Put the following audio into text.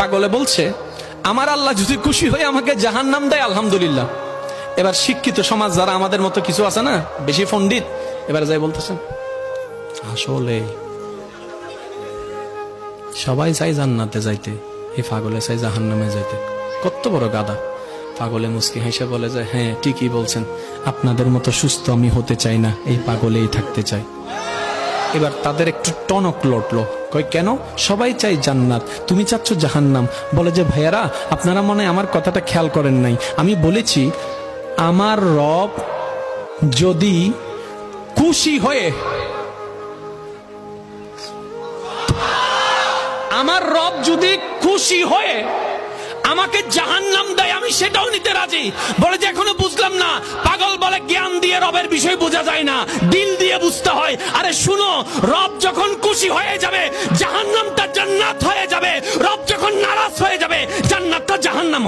পাগলে বলছে আমার আল্লাহ যদি খুশি হয়ে আমাকে জাহান্নাম দেয় আলহামদুলিল্লাহ। এবার শিক্ষিত সমাজ যারা আমাদের মতো কিছু আছে না, বেশি পণ্ডিত, এবার যাই বলতেছেন আসলে সবাই চাই জান্নাতে যাইতে, এই পাগলে চাই জাহান্নামে যাইতে। কত বড় গাদা। পাগলে মুস্কি হেসে বলে যে হ্যাঁ ঠিকই বলছেন, আপনাদের মতো সুস্থ আমি হতে চাই না, এই পাগলেই থাকতে চাই। এবার তাদের একটু টনক লটলো, কই কেন? সবাই চাই জান্নাত, তুমি চাচ্ছ জাহান্নাম। বলে যে ভাইয়ারা আপনারা মনে হয় আমার কথাটা খেয়াল করেন নাই, আমি বলেছি আমার রব যদি খুশি হয়ে, আমার রব যদি খুশি হয়ে আমাকে জাহান্নাম দেয় আমি সেটাও নিতে রাজি। বলে যে এখনো বুঝলাম না। পাগল বলে জ্ঞান দিয়ে রবের বিষয় বোঝা যায় না, দিল দিয়ে বুঝতে হয়। আরে শুনো, রব যখন খুশি হয়ে যাবে জাহান্নামটা জান্নাত হয়ে যাবে, রব যখন নারাজ হয়ে যাবে জান্নাতটা জাহান্নাম